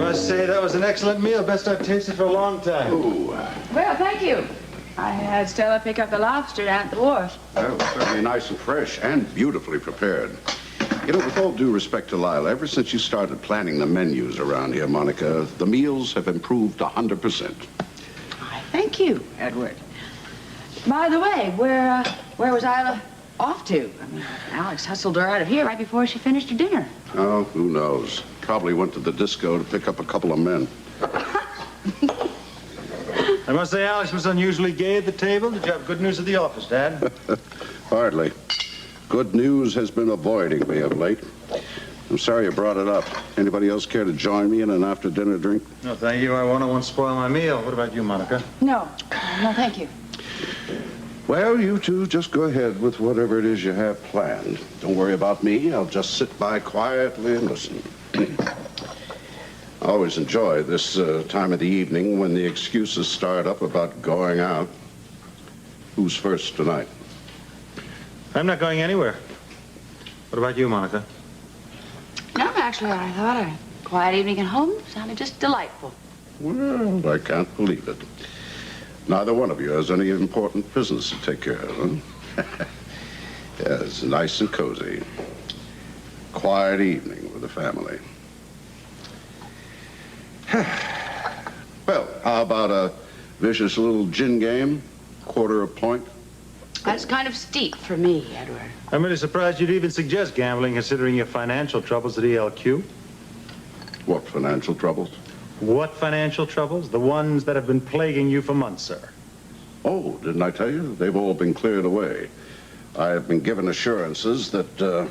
must say that was an excellent meal. Best I've tasted for a long time. Ooh. Well, thank you. I had Stella pick up the lobster down at the wharf. Well, certainly nice and fresh and beautifully prepared. You know, with all due respect to Lila, ever since you started planning the menus around here, Monica, the meals have improved 100%. Thank you, Edward. By the way, where was Isla off to? I mean, Alex hustled her out of here right before she finished her dinner. Oh, who knows? Probably went to the disco to pick up a couple of men. I must say, Alex was unusually gay at the table. Did you have good news at the office, Dad? Hardly. Good news has been avoiding me of late. I'm sorry you brought it up. Anybody else care to join me in an after-dinner drink? No, thank you. I won't spoil my meal. What about you, Monica? No, thank you. Well, you two just go ahead with whatever it is you have planned. Don't worry about me. I'll just sit by quietly and listen. I always enjoy this time of the evening when the excuses start up about going out. Who's first tonight? I'm not going anywhere. What about you, Monica? No, actually, I thought a quiet evening at home sounded just delightful. Well, I can't believe it. Neither one of you has any important business to take care of, huh? Yes, nice and cozy. Quiet evening with the family. Well, how about a vicious little gin game? Quarter a point? That's kind of steep for me, Edward. I'm really surprised you'd even suggest gambling, considering your financial troubles at ELQ. What financial troubles? What financial troubles? The ones that have been plaguing you for months, sir. Oh, didn't I tell you? They've all been cleared away. I have been given assurances that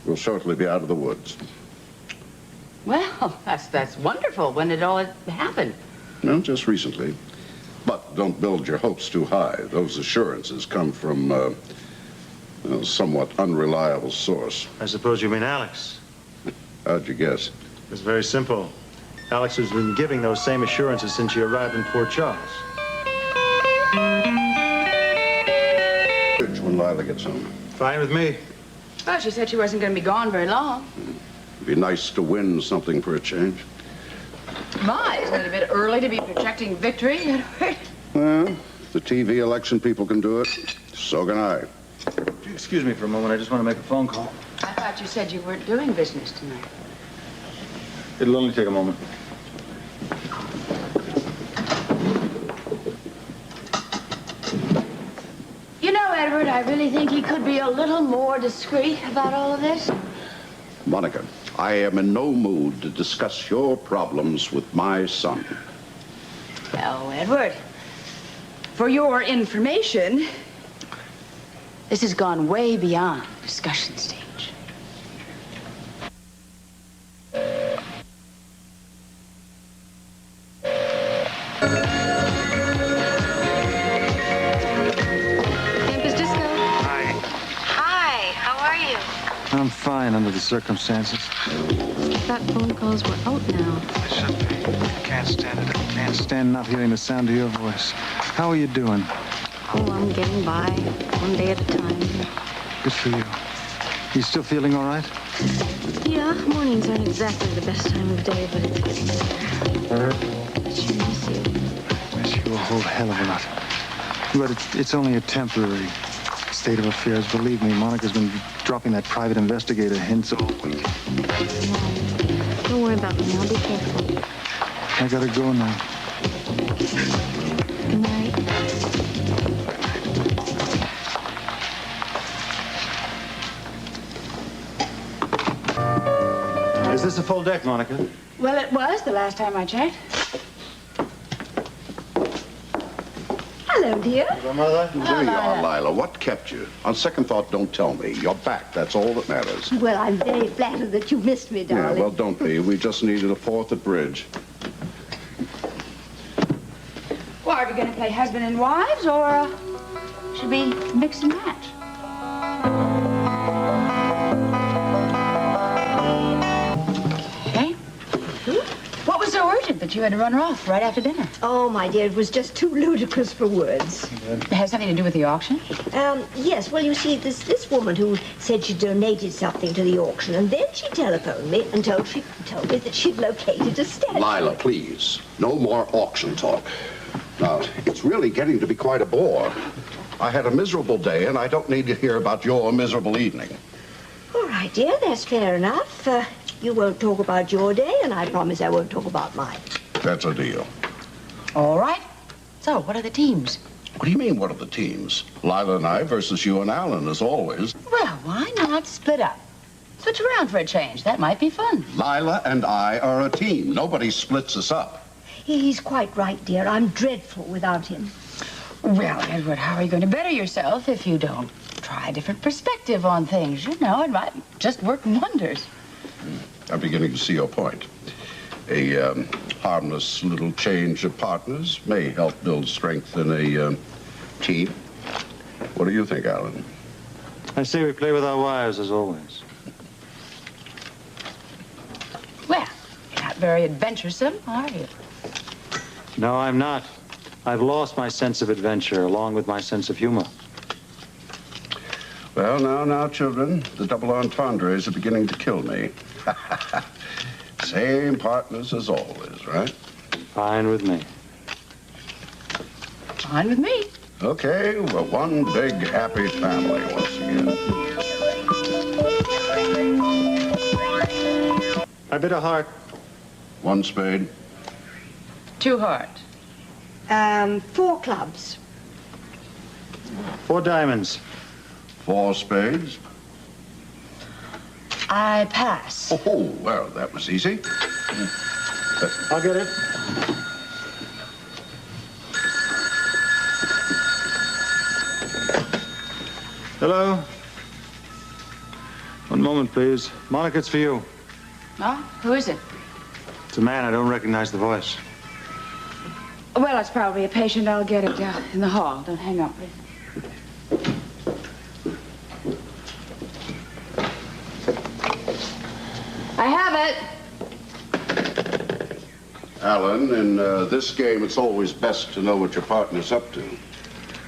we'll shortly be out of the woods. Well, that's wonderful. When did all it happen? No, just recently. But don't build your hopes too high. Those assurances come from a somewhat unreliable source. I suppose you mean Alex. How'd you guess? It's very simple. Alex has been giving those same assurances since she arrived in Port Charles. When Lila gets home. Fine with me. Well, she said she wasn't going to be gone very long. It'd be nice to win something for a change. My, isn't it a bit early to be projecting victory, Edward? Well, if the TV election people can do it, so can I. Excuse me for a moment. I just want to make a phone call. I thought you said you weren't doing business tonight. It'll only take a moment. You know, Edward, I really think he could be a little more discreet about all of this. Monica, I am in no mood to discuss your problems with my son. Well, Edward, for your information, this has gone way beyond discussion stage. Campus Disco? Hi. Hi, how are you? I'm fine under the circumstances. That phone calls were out now. I should be. Can't stand it. I can't stand not hearing the sound of your voice. How are you doing? Oh, I'm getting by, one day at a time. Good for you. You still feeling all right? Yeah, mornings aren't exactly the best time of day, but it's getting better. I sure miss you. Miss you a whole hell of a lot. But it's only a temporary state of affairs. Believe me, Monica's been dropping that private investigator hints all week. Don't worry about me. I'll be careful. I gotta go now. Good night. Is this a full deck, Monica? Well, it was the last time I checked. Hello, dear. Hello, Mother. There you are, Lila. What kept you? On second thought, don't tell me. You're back. That's all that matters. Well, I'm very flattered that you missed me, Yeah, darling. well, don't be. We just needed a fourth at bridge. Well, are we going to play husband and wives, or should we mix and match? Okay. What was so urgent? that you had to run her off right after dinner. Oh, my dear, it was just too ludicrous for words. It has something to do with the auction? Yes, well, you see, this woman who said she donated something to the auction, and then she telephoned me and told me that she'd located a statue. Lila, please. No more auction talk. Now, it's really getting to be quite a bore. I had a miserable day, and I don't need to hear about your miserable evening. All right, dear, that's fair enough. You won't talk about your day, and I promise I won't talk about mine. That's a deal. All right. So, what are the teams? What do you mean, what are the teams? Lila and I versus you and Alan, as always. Well, why not split up? Switch around for a change. That might be fun. Lila and I are a team. Nobody splits us up. He's quite right, dear. I'm dreadful without him. Well, Edward, how are you going to better yourself if you don't try a different perspective on things? You know, it might just work wonders. I'm beginning to see your point. A harmless little change of partners may help build strength in a team. What do you think, Alan? I say we play with our wives, as always. Well, you're not very adventuresome, are you? No, I'm not. I've lost my sense of adventure, along with my sense of humor. Well, now, children, the double entendres are beginning to kill me. Same partners as always, right? Fine with me. Fine with me. Okay, we're one big happy family once again. I bid a heart. One spade. 2 hearts. 4 clubs. 4 diamonds. 4 spades. I pass. Oh, well, that was easy. I'll get it. Hello? One moment, please. Monica, it's for you. Oh, who is it? It's a man. I don't recognize the voice. Well, it's probably a patient. I'll get it in the hall. Don't hang up, please. I have it. Alan, in this game, it's always best to know what your partner's up to.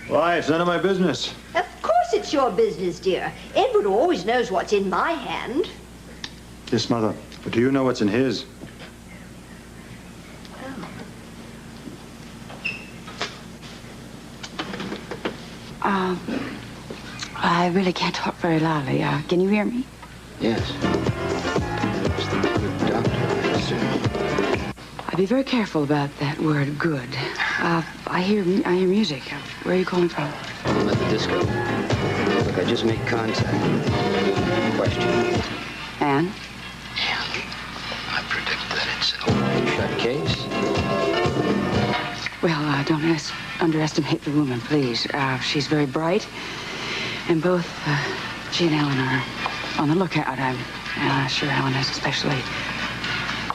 Why? It's none of my business. Of course it's your business, dear. Edward always knows what's in my hand. Yes, Mother. But do you know what's in his? I really can't talk very loudly. Can you hear me? Yes. It's the good doctor, I assume. I'd be very careful about that word, good. I hear music. Where are you calling from? I'm at the disco. Look, I just made contact. Question. Anne? Yeah. I predict that it's an open shut case. Well, don't underestimate the woman, please. She's very bright, and both she and Ellen are on the lookout. I'm sure Ellen is especially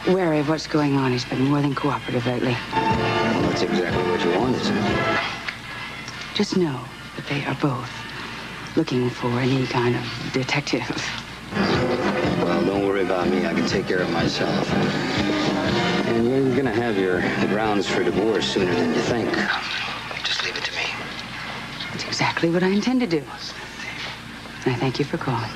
wary of what's going on. He's been more than cooperative lately. Well, that's exactly what you wanted, sir. Just know that they are both looking for any kind of detective. Well, don't worry about me. I can take care of myself. And you're gonna have the grounds for divorce sooner than you think. Just leave it to me. That's exactly what I intend to do. And I thank you for calling.